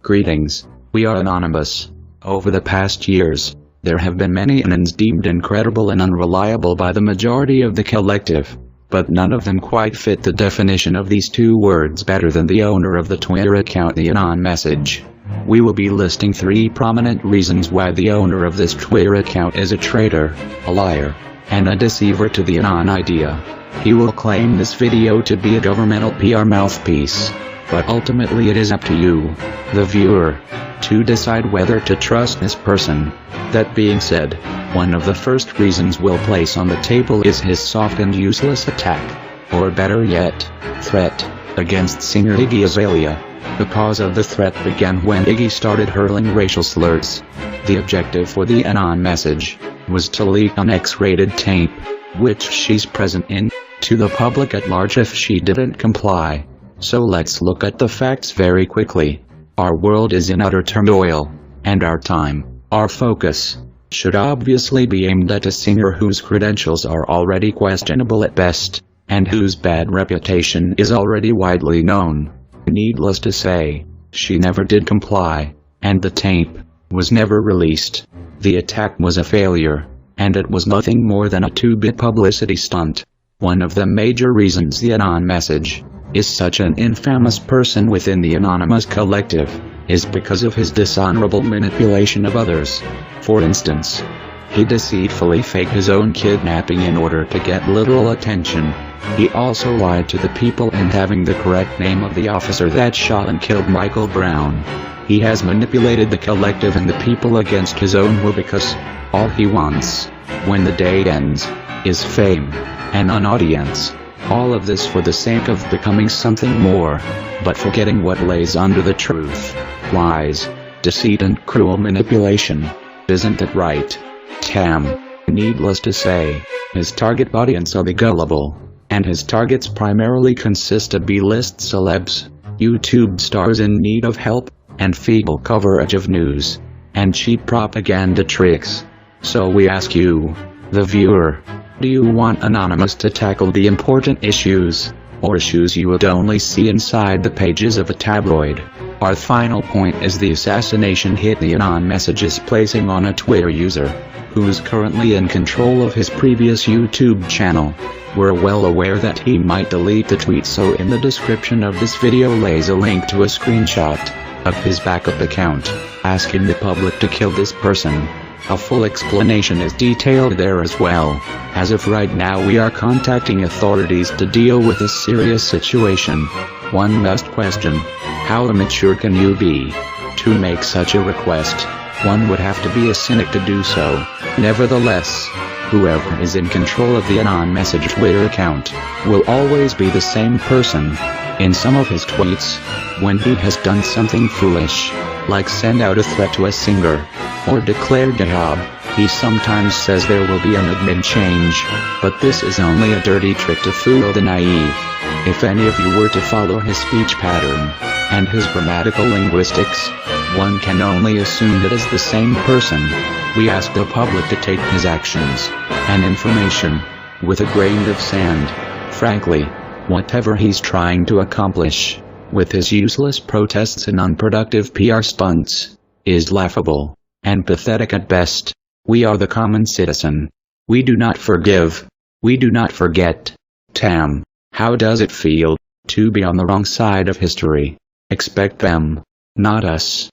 Greetings, we are Anonymous. Over the past years, there have been many anons deemed incredible and unreliable by the majority of the collective, but none of them quite fit the definition of these two words better than the owner of the Twitter account The Anon Message. We will be listing 3 prominent reasons why the owner of this Twitter account is a traitor, a liar, and a deceiver to the Anon idea. He will claim this video to be a governmental PR mouthpiece, but ultimately it is up to you, the viewer, to decide whether to trust this person. That being said, one of the first reasons we'll place on the table is his soft and useless attack, or better yet, threat, against singer Iggy Azalea. The cause of the threat began when Iggy started hurling racial slurs. The objective for the Anon Message was to leak an X-rated tape, which she's present in, to the public at large if she didn't comply. So let's look at the facts very quickly. Our world is in utter turmoil, and our time, our focus, should obviously be aimed at a singer whose credentials are already questionable at best, and whose bad reputation is already widely known. Needless to say, she never did comply, and the tape was never released. The attack was a failure, and it was nothing more than a 2-bit publicity stunt. One of the major reasons the Anon Message is such an infamous person within the Anonymous collective is because of his dishonorable manipulation of others. For instance, he deceitfully faked his own kidnapping in order to get little attention. He also lied to the people in having the correct name of the officer that shot and killed Michael Brown. He has manipulated the collective and the people against his own will because all he wants, when the day ends, is fame and an audience. All of this for the sake of becoming something more, but forgetting what lays under the truth. Lies, deceit and cruel manipulation. Isn't it right? Needless to say, his target audience are the gullible, and his targets primarily consist of B-list celebs, YouTube stars in need of help, and feeble coverage of news, and cheap propaganda tricks. So we ask you, the viewer, do you want Anonymous to tackle the important issues, or issues you would only see inside the pages of a tabloid? Our final point is the assassination hit the Anon Message is placing on a Twitter user, who is currently in control of his previous YouTube channel. We're well aware that he might delete the tweet, so in the description of this video lays a link to a screenshot of his backup account, asking the public to kill this person. A full explanation is detailed there as well. As of right now we are contacting authorities to deal with this serious situation. One must question, how immature can you be to make such a request? One would have to be a cynic to do so. Nevertheless, whoever is in control of the Anon Message Twitter account will always be the same person. In some of his tweets, when he has done something foolish, like send out a threat to a singer, or declare jihad, he sometimes says there will be an admin change, but this is only a dirty trick to fool the naive. If any of you were to follow his speech pattern, and his grammatical linguistics, one can only assume it is the same person. We ask the public to take his actions and information with a grain of sand. Frankly, whatever he's trying to accomplish with his useless protests and unproductive PR stunts is laughable and pathetic at best. We are the common citizen. We do not forgive. We do not forget. How does it feel to be on the wrong side of history? Expect them, not us,